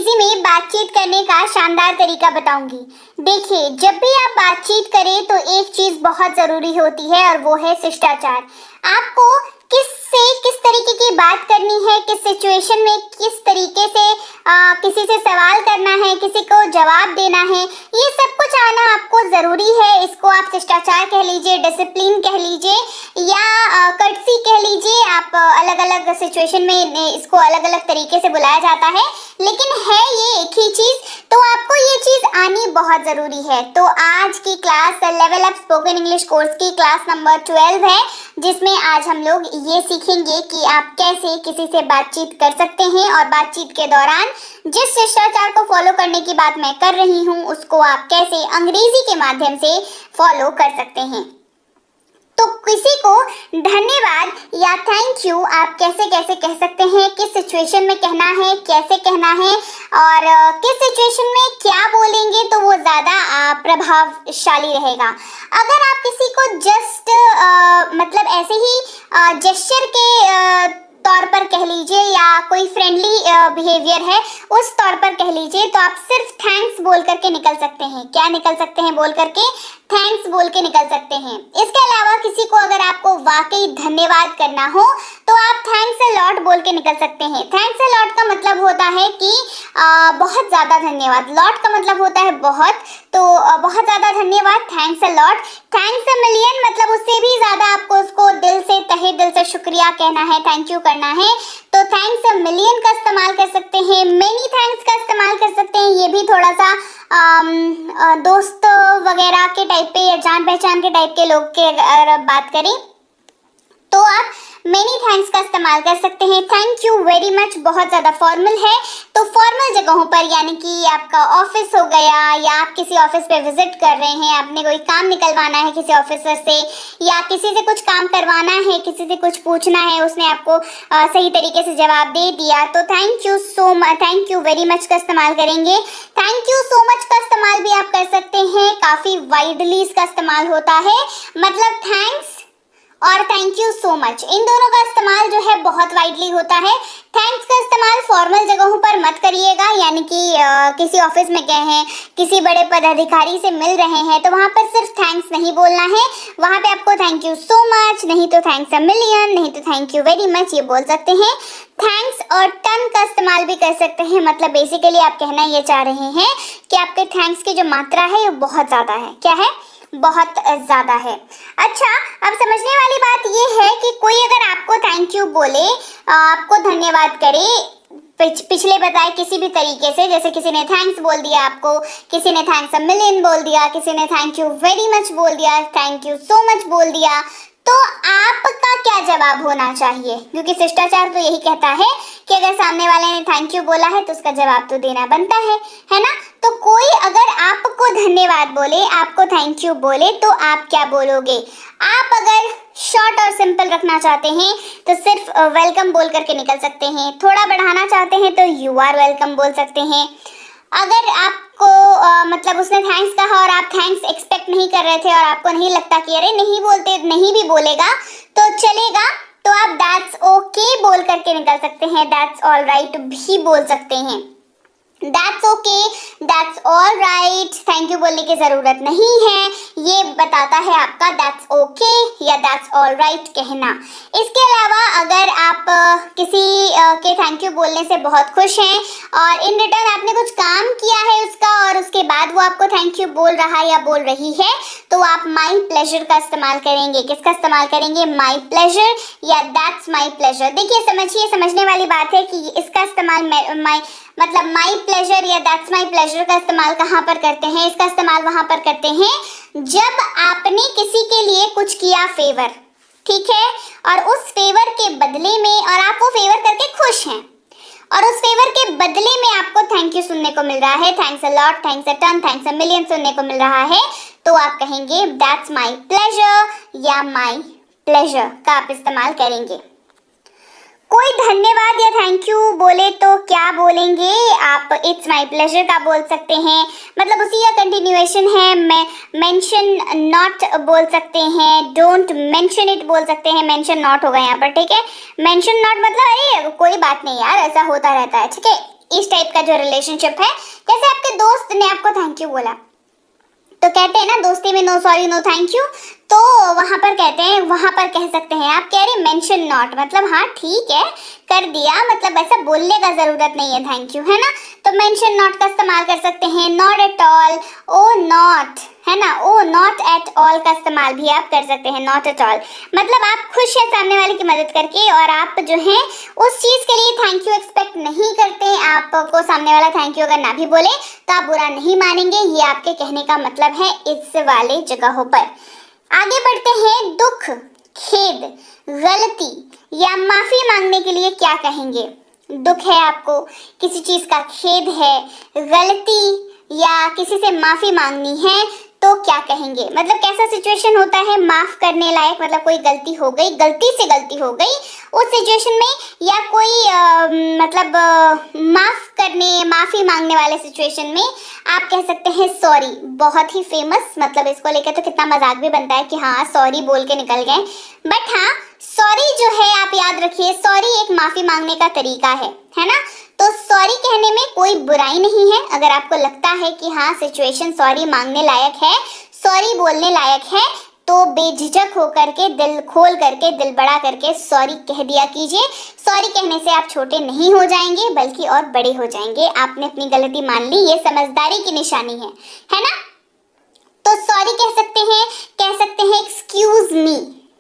अंग्रेजी में बातचीत करने का शानदार तरीका बताऊंगी। देखिए, जब भी आप बातचीत करें तो एक चीज बहुत जरूरी होती है और वो है शिष्टाचार। आपको किससे किस तरीके की बात करनी है, किस सिचुएशन में किस तरीके से किसी से सवाल करना है, किसी को जवाब देना है, ये सब कुछ आना आपको जरूरी है। इसको आप शिष्टाचार कह लीजिए, डिसिप्लिन कह लीजिए या कर्टसी कह लीजिए। आप अलग अलग सिचुएशन में इसको अलग अलग तरीके से बुलाया जाता है, लेकिन है ये एक ही चीज। तो आपको ये चीज आनी बहुत जरूरी है। तो आज की class level up spoken English course की क्लास नंबर 12 है, जिसमें आज हम लोग ये सीखेंगे कि आप कैसे किसी से बातचीत कर सकते हैं और बातचीत के दौरान जिस शिष्टाचार को फॉलो करने की बात मैं कर रही हूँ उसको आप कैसे अंग्रेजी के माध्यम से फॉलो कर सकते हैं। तो किसी को धन्यवाद या थैंक यू आप कैसे कैसे कह सकते हैं, किस सिचुएशन में कहना है, कैसे कहना है और किस सिचुएशन में क्या बोलेंगे तो वो ज़्यादा प्रभावशाली रहेगा। अगर आप किसी को जस्ट मतलब ऐसे ही जेस्चर के तौर पर कह लीजिए या कोई फ्रेंडली बिहेवियर है उस तौर पर कह लीजिए, तो आप सिर्फ थैंक्स बोल करके निकल सकते हैं। क्या निकल सकते हैं बोल करके? थैंक्स बोल के निकल सकते हैं। इसके अलावा किसी को अगर आपको वाकई धन्यवाद करना हो तो आप थैंक्स अ लॉट बोल के निकल सकते हैं। थैंक्स अ लॉट का मतलब होता है कि बहुत ज़्यादा धन्यवाद। लॉट का मतलब होता है बहुत, तो बहुत ज़्यादा धन्यवाद, thanks a lot. Thanks a million मतलब उससे भी ज़्यादा आपको उसको दिल से, तहे दिल से शुक्रिया कहना है, थैंक यू करना है। तो थैंक्स अ मिलियन का इस्तेमाल कर सकते हैं, मेनी थैंक्स का इस्तेमाल कर सकते हैं। ये भी थोड़ा सा दोस्त वगैरह के टाइप पे या जान पहचान के टाइप के लोग के अगर बात करें तो आप मेनी थैंक्स का इस्तेमाल कर सकते हैं। थैंक यू वेरी मच बहुत ज़्यादा फॉर्मल है, तो फॉर्मल जगहों पर यानी कि आपका ऑफिस हो गया या आप किसी ऑफिस पे विजिट कर रहे हैं, आपने कोई काम निकलवाना है किसी ऑफिसर से या किसी से कुछ काम करवाना है, किसी से कुछ पूछना है, उसने आपको सही तरीके से जवाब दे दिया तो thank you so much, thank you very much का इस्तेमाल करेंगे। थैंक यू सो मच का इस्तेमाल भी आप कर सकते हैं, काफ़ी वाइडली इसका इस्तेमाल होता है। मतलब थैंक्स और थैंक यू सो मच, इन दोनों का इस्तेमाल जो है बहुत वाइडली होता है। थैंक्स का इस्तेमाल फॉर्मल जगहों पर मत करिएगा, यानी कि किसी ऑफिस में गए हैं, किसी बड़े पदाधिकारी से मिल रहे हैं तो वहाँ पर सिर्फ थैंक्स नहीं बोलना है। वहाँ पे आपको थैंक यू सो मच, नहीं तो थैंक्स अ मिलियन, नहीं तो थैंक यू वेरी मच ये बोल सकते हैं। थैंक्स और टन का इस्तेमाल भी कर सकते हैं। मतलब बेसिकली आप कहना ये चाह रहे हैं कि आपके थैंक्स की जो मात्रा है वो बहुत ज़्यादा है। क्या है? बहुत ज़्यादा है। अच्छा, अब समझने वाली बात ये है कि कोई अगर आपको थैंक यू बोले, आपको धन्यवाद करे पिछले बताए किसी भी तरीके से, जैसे किसी ने थैंक्स बोल दिया आपको, किसी ने थैंक्स अ मिलियन बोल दिया, किसी ने थैंक यू वेरी मच बोल दिया, थैंक यू सो मच बोल दिया, तो आपका क्या जवाब होना चाहिए? क्योंकि शिष्टाचार तो यही कहता है कि अगर सामने वाले ने थैंक यू बोला है तो उसका जवाब तो देना बनता है ना? तो कोई अगर आपको धन्यवाद बोले, आपको थैंक यू बोले तो आप क्या बोलोगे? आप अगर शॉर्ट और सिंपल रखना चाहते हैं तो सिर्फ वेलकम बोल करके निकल सकते हैं। थोड़ा बढ़ाना चाहते हैं तो यू आर वेलकम बोल सकते हैं। अगर आपको मतलब उसने थैंक्स कहा और आप थैंक्स एक्सपेक्ट नहीं कर रहे थे और आपको नहीं लगता कि अरे नहीं भी बोलेगा तो चलेगा, तो आप दैट्स ओके बोल करके निकल सकते हैं। दैट्स ऑल राइट भी बोल सकते हैं। That's okay, that's all right, thank you बोलने की ज़रूरत नहीं है, ये बताता है आपका दैट्स ओके या दैट्स ऑल राइट कहना। इसके अलावा अगर आप किसी के थैंक यू बोलने से बहुत खुश हैं और इन रिटर्न आपने कुछ काम किया है उसका और उसके बाद वो आपको थैंक यू बोल रहा या बोल रही है, तो आप माई प्लेजर का इस्तेमाल करेंगे। किसका इस्तेमाल करेंगे? माई प्लेजर या दैट्स माई प्लेजर। देखिए, समझिए, समझने वाली बात है कि इसका इस्तेमाल माई प्लेजर या दैट्स माई प्लेजर का इस्तेमाल कहाँ पर करते हैं? इसका इस्तेमाल वहाँ पर करते हैं जब आपने किसी के लिए कुछ किया फेवर, ठीक है, और उस फेवर के बदले में, और आप वो फेवर करके खुश हैं और उस फेवर के बदले में आपको थैंक यू सुनने को मिल रहा है, thanks a lot, thanks a ton, thanks a million सुनने को मिल रहा है, तो आप कहेंगे दैट्स माई प्लेजर या माई प्लेजर का आप इस्तेमाल करेंगे। कोई धन्यवाद या थैंक यू बोले तो क्या बोलेंगे आप? इट्स माई प्लेजर का बोल सकते हैं, मतलब उसी का कंटिन्यूएशन है। मेंशन नॉट बोल सकते हैं, डोंट मेंशन इट बोल सकते हैं, मेंशन नॉट होगा यहाँ पर, ठीक है। मेंशन नॉट मतलब अरे कोई बात नहीं यार, ऐसा होता रहता है, ठीक है, इस टाइप का जो रिलेशनशिप है, जैसे आपके दोस्त ने आपको थैंक यू बोला, तो कहते हैं ना दोस्ती में no sorry no thank you, तो वहां पर कहते हैं, वहां पर कह सकते हैं आप कह रहे मेंशन नॉट, मतलब हाँ ठीक है कर दिया, मतलब ऐसा बोलने का जरूरत नहीं है थैंक यू, है ना। तो मेंशन नॉट का इस्तेमाल कर सकते हैं, नॉट एट ऑल, ओ नॉट, है ना, ओ नॉट एट ऑल का इस्तेमाल भी आप कर सकते हैं, नॉट एट ऑल, मतलब आप खुश हैं सामने वाले की मदद करके और आप जो है उस चीज के लिए थैंक यू एक्सपेक्ट नहीं करते। आपको सामने वाला थैंक यू अगर ना भी बोले तो आप बुरा नहीं मानेंगे, ये आपके कहने का मतलब है इस वाले जगहों पर। आगे बढ़ते हैं, दुख, खेद, गलती या माफी मांगने के लिए क्या कहेंगे। दुख है आपको, किसी चीज का खेद है, गलती या किसी से माफी मांगनी है तो क्या कहेंगे, मतलब कैसा सिचुएशन होता है माफ करने लायक, मतलब कोई गलती हो गई, गलती से गलती हो गई उस सिचुएशन में, या कोई मतलब माफ करने, माफी मांगने वाले सिचुएशन में आप कह सकते हैं सॉरी। बहुत ही फेमस, मतलब इसको लेकर तो कितना मजाक भी बनता है कि हाँ सॉरी बोल के निकल गए, बट हाँ सॉरी जो है आप याद रखिए, सॉरी एक माफी मांगने का तरीका है ना। तो सॉरी कहने में कोई बुराई नहीं है, अगर आपको लगता है कि हाँ सिचुएशन सॉरी मांगने लायक है, सॉरी बोलने लायक है, तो बेझिझक होकर के, दिल खोल करके, दिल बड़ा करके सॉरी कह दिया कीजिए। सॉरी कहने से आप छोटे नहीं हो जाएंगे बल्कि और बड़े हो जाएंगे, आपने अपनी गलती मान ली, ये समझदारी की निशानी है ना। तो सॉरी कह सकते हैं एक्सक्यूज मी,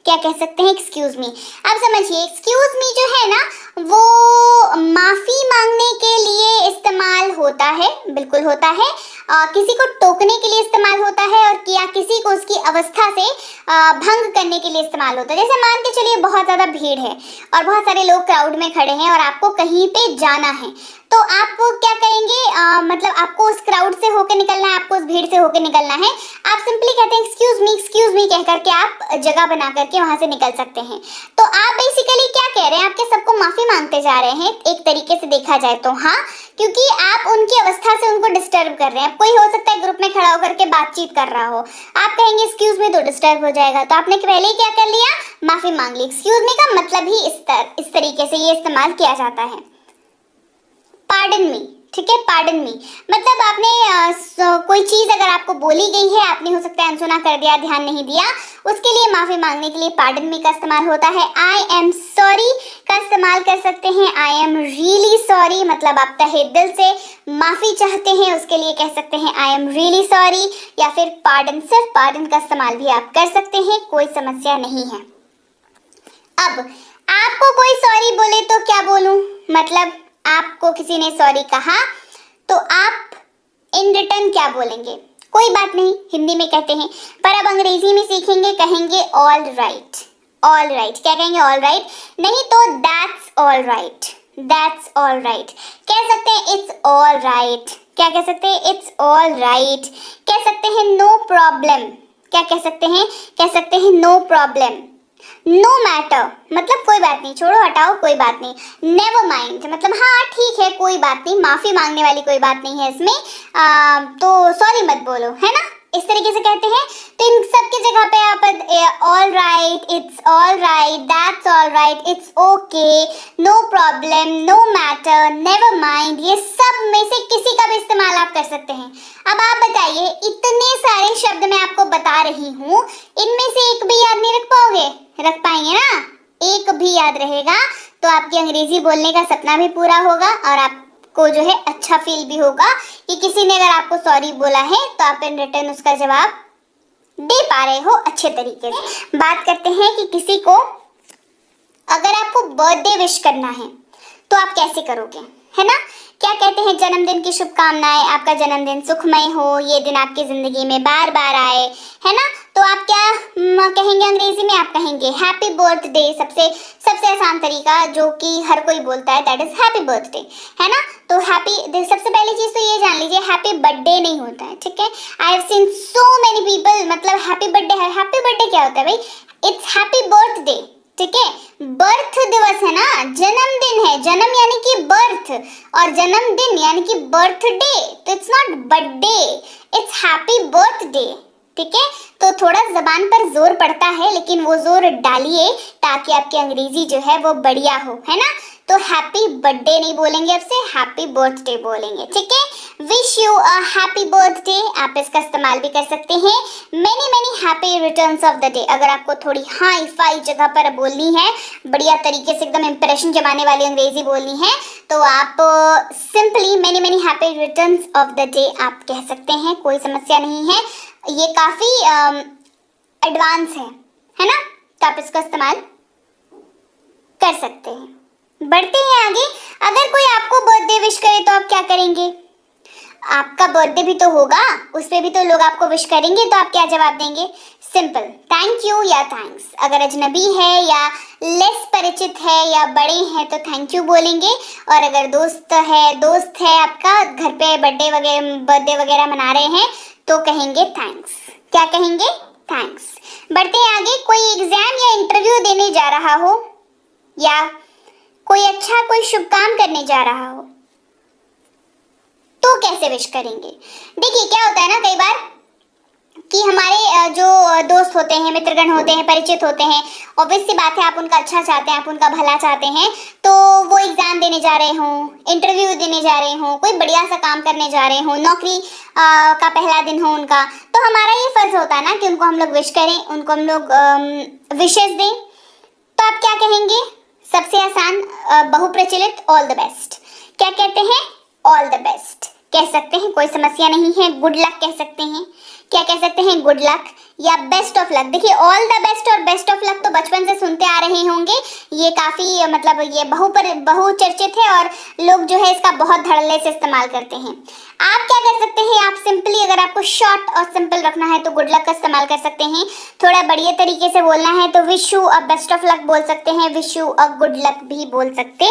क्या कह सकते हैं एक्सक्यूज मी। अब समझिए एक्सक्यूज मी जो है ना वो माफी मांगने के लिए इस्तेमाल होता है, बिल्कुल होता है, किसी को टोकने के लिए इस्तेमाल होता है और या किसी को उसकी अवस्था से भंग करने के लिए इस्तेमाल होता है। जैसे मान के चलिए बहुत ज़्यादा भीड़ है और बहुत सारे लोग क्राउड में खड़े हैं और आपको कहीं पे जाना है, तो आप क्या करेंगे, मतलब आपको उस क्राउड से होके निकलना है, आपको उस भीड़ से होके निकलना है, आप सिंपली कहते हैं एक्सक्यूज मी कह करके आप जगह बना करके वहां से निकल सकते हैं। तो आप बेसिकली क्या कह रहे हैं, आपके सबको माफी मांगते जा रहे हैं एक तरीके से देखा जाए तो, हाँ, क्योंकि आप उनकी अवस्था से उनको डिस्टर्ब कर रहे हैं। कोई हो सकता है ग्रुप में खड़ा होकर के बातचीत कर रहा हो, आप कहेंगे एक्सक्यूज मी तो डिस्टर्ब हो जाएगा, तो आपने पहले ही क्या कर लिया, माफी मांग ली। एक्सक्यूज मी का मतलब ही इस तरीके से ये इस्तेमाल किया जाता है। पार्डन मी, ठीक है, पार्डन मी मतलब आपने कोई चीज अगर आपको बोली गई है, आपने हो सकता है अनसुना कर दिया, ध्यान नहीं दिया, उसके लिए माफी मांगने के लिए पार्डन मी का इस्तेमाल होता है। आई एम सॉरी का इस्तेमाल कर सकते हैं, आई एम रियली सॉरी, मतलब आप तहे दिल से माफी चाहते हैं, उसके लिए कह सकते हैं आई एम रियली सॉरी, या फिर पार्डन, सिर्फ पार्डन का इस्तेमाल भी आप कर सकते हैं, कोई समस्या नहीं है। अब आपको कोई सॉरी बोले तो क्या बोलूं, मतलब आपको किसी ने सॉरी कहा तो आप इन रिटर्न क्या बोलेंगे, कोई बात नहीं, हिंदी में कहते हैं, पर अब अंग्रेजी में सीखेंगे, कहेंगे ऑल राइट। ऑल राइट क्या कहेंगे, ऑल राइट, नहीं तो that's all right, that's all right कह सकते हैं, इट्स ऑल राइट, क्या कह सकते हैं, इट्स ऑल राइट कह सकते हैं, नो प्रॉब्लम, क्या कह सकते हैं, कह सकते हैं नो प्रॉब्लम, नो मैटर मतलब कोई बात नहीं, छोड़ो हटाओ कोई बात नहीं, नेवर माइंड मतलब हाँ ठीक है कोई बात नहीं, माफी मांगने वाली कोई बात नहीं है इसमें, तो सॉरी मत बोलो, है ना, इस तरीके से कहते हैं। तो इन सब की जगह पे आप all right, it's all right, that's all right, it's okay, no problem, no matter, never mind, ये सब में से किसी का भी इस्तेमाल आप कर सकते हैं। अब आप बताइए, इतने सारे शब्द मैं आपको बता रही हूँ, इनमें से एक भी याद नहीं रख पाओगे, रख पाएंगे ना, एक भी याद रहेगा तो आपकी अंग्रेजी बोलने का सपना भी पूरा होगा और आपको जो है अच्छा फील भी होगा कि किसी ने अगर आपको सॉरी बोला है तो आप इन रिटर्न उसका जवाब दे पा रहे हो अच्छे तरीके से। बात करते हैं कि किसी को अगर आपको बर्थडे विश करना है तो आप कैसे करोगे, है ना, क्या कहते हैं, जन्मदिन की शुभकामनाएं, आपका जन्मदिन सुखमय हो, ये दिन आपकी जिंदगी में बार बार आए, है ना, तो आप क्या कहेंगे अंग्रेजी में, आप कहेंगे हैप्पी बर्थडे, सबसे आसान तरीका जो कि हर कोई बोलता है दैट इज हैप्पी बर्थडे, है ना। तो हैप्पी, सबसे पहली चीज तो ये जान लीजिए हैप्पी बर्थडे नहीं होता है, ठीक है, I have seen so many people, मतलब हैप्पी बर्थडे है, हैप्पी बर्थडे क्या होता है भाई, इट्स हैप्पी बर्थडे, ठीक है, बर्थ दिवस है ना, जन्मदिन है, जन्म यानी कि बर्थ और जन्मदिन यानी कि बर्थडे, तो it's not birthday, it's happy birthday, ठीक है। तो थोड़ा जबान पर जोर पड़ता है लेकिन वो जोर डालिए ताकि आपकी अंग्रेजी जो है वो बढ़िया हो, है ना। तो हैप्पी बर्थडे नहीं बोलेंगे, अब से हैप्पी बर्थडे बोलेंगे, ठीक है। Wish you a happy birthday, आप इसका इस्तेमाल भी कर सकते हैं। Many many happy returns of the day, अगर आपको थोड़ी हाई फाई जगह पर बोलनी है, बढ़िया तरीके से एकदम इंप्रेशन जमाने वाली अंग्रेजी बोलनी है, तो आप simply many many happy returns of the day आप कह सकते हैं, कोई समस्या नहीं है। ये काफ़ी एडवांस है ना, तो आप इसका इस्तेमाल कर सकते हैं। बढ़ते हैं आगे। अगर कोई आपको बर्थडे विश करे तो आप क्या करेंगे? आपका बर्थडे भी तो होगा, उस पर भी तो लोग आपको विश करेंगे, तो आप क्या जवाब देंगे? सिंपल, थैंक यू या थैंक्स। अगर अजनबी है या लेस परिचित है या बड़े हैं तो थैंक यू बोलेंगे, और अगर दोस्त है आपका, घर पे बर्थडे वगैरह मना रहे हैं तो कहेंगे थैंक्स। क्या कहेंगे? थैंक्स। बढ़ते हैं आगे। कोई एग्जाम या इंटरव्यू देने जा रहा हो या कोई शुभ काम करने जा रहा हो तो कैसे विश करेंगे? देखिए क्या होता है ना, कई बार कि हमारे जो दोस्त होते हैं, मित्रगण होते हैं, परिचित होते हैं, ऑब्वियस सी बात है आप उनका अच्छा चाहते हैं, आप उनका भला चाहते हैं, तो वो एग्जाम देने जा रहे हों, इंटरव्यू देने जा रहे हों, कोई बढ़िया सा काम करने जा रहे हों, नौकरी का पहला दिन हो उनका, तो हमारा ये फर्ज होता है ना कि उनको हम लोग विश करें, उनको हम लोग विशेस दें। तो आप क्या कहेंगे? सबसे आसान, बहुप्रचलित, ऑल द बेस्ट। क्या कहते हैं? ऑल द बेस्ट कह सकते हैं, कोई समस्या नहीं है। गुड लक कह सकते हैं। क्या कह सकते हैं? गुड लक या बेस्ट ऑफ लक। देखिए ऑल द बेस्ट और बेस्ट ऑफ लक तो बचपन से सुनते आ रहे होंगे, ये काफ़ी मतलब ये बहुचर्चित है और लोग जो है इसका बहुत धड़ल्ले से इस्तेमाल करते हैं। आप क्या कर सकते हैं? आप सिंपली, अगर आपको शॉर्ट और सिंपल रखना है तो गुड लक का इस्तेमाल कर सकते हैं। थोड़ा बढ़िया तरीके से बोलना है तो wish you a best of luck बोल सकते हैं, wish you a good luck भी बोल सकते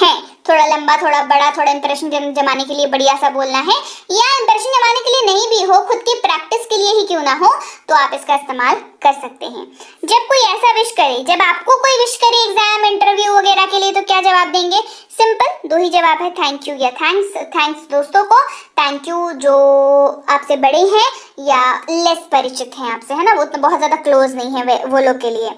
हैं। थोड़ा लंबा, थोड़ा बड़ा, थोड़ा इंप्रेशन जमाने के लिए बढ़िया सा बोलना है, या इंप्रेशन जमाने के लिए नहीं भी हो, खुद की प्रैक्टिस के लिए ही क्यों ना हो, तो आप इसका इस्तेमाल कर सकते हैं। जब कोई ऐसा विश करे, जब आपको कोई विश करे एग्जाम, इंटरव्यू वगैरह के लिए, तो क्या जवाब देंगे? सिंपल, दो ही जवाब है, थैंक यू या थैंक्स। थैंक्स दोस्तों को, थैंक यू जो आपसे बड़े हैं या लेस परिचित हैं आपसे, है ना, वो तो बहुत ज़्यादा क्लोज नहीं है वो लोग के लिए।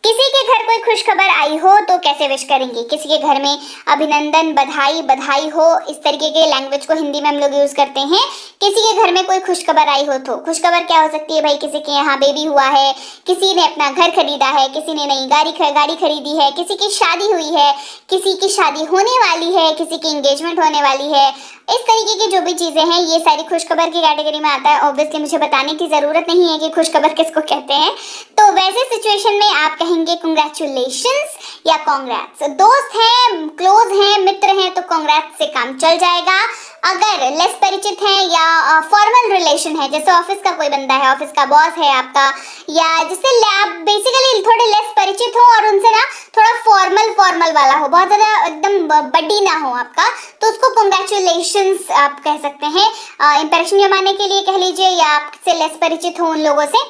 किसी के घर कोई खुशखबर आई हो तो कैसे विश करेंगे? किसी के घर में अभिनंदन, बधाई हो, इस तरीके के लैंग्वेज को हिंदी में हम लोग यूज करते हैं। किसी के घर में कोई खुशखबर आई हो तो खुशखबर क्या हो सकती है भाई? किसी के यहाँ बेबी हुआ है, किसी ने अपना घर खरीदा है, किसी ने नई गाड़ी खरीदी है, किसी की शादी हुई है, किसी की शादी होने वाली है, किसी की एंगेजमेंट होने वाली है, इस तरीके की जो भी चीजें हैं ये सारी खुशखबर की कैटेगरी में आता है। ऑब्वियसली मुझे बताने की जरूरत नहीं है कि खुशखबर किसको कहते हैं। तो वैसे सिचुएशन में आप कहेंगे कांग्रेचुलेशंस या कांग्रेट्स। दोस्त हैं, क्लोज हैं, मित्र हैं तो कांग्रेट्स से काम चल जाएगा। अगर लेस परिचित हैं या फॉर्मल रिलेशन है, जैसे ऑफिस का कोई बंदा है, ऑफिस का बॉस है आपका, या जिससे आप बेसिकली थोड़े लेस परिचित हो और उनसे ना थोड़ा फॉर्मल वाला हो, बहुत ज़्यादा एकदम बड्डी ना हो आपका, तो उसको कांग्रेचुलेशंस आप कह सकते हैं। इंप्रेशन जमाने के लिए कह लीजिए, या आपसे लेस परिचित हो उन लोगों से,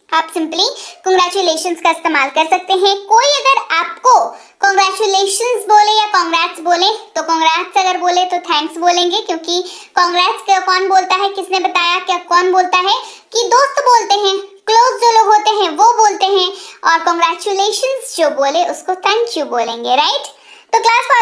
आप सिंपली कांग्रेचुलेशंस का इस्तेमाल कर सकते हैं। कोई अगर आपको कांग्रेचुलेशंस बोले या कांग्रेट्स बोले, तो कांग्रेट्स अगर बोले तो थैंक्स बोलेंगे, क्योंकि कांग्रेट्स कौन बोलता है, किसने बताया, क्या कौन बोलता है? कि दोस्त बोलते हैं, क्लोज जो लोग होते हैं वो बोलते हैं, और कांग्रेचुलेशंस जो बोले उसको थैंक यू बोलेंगे, राइट? तो क्लास को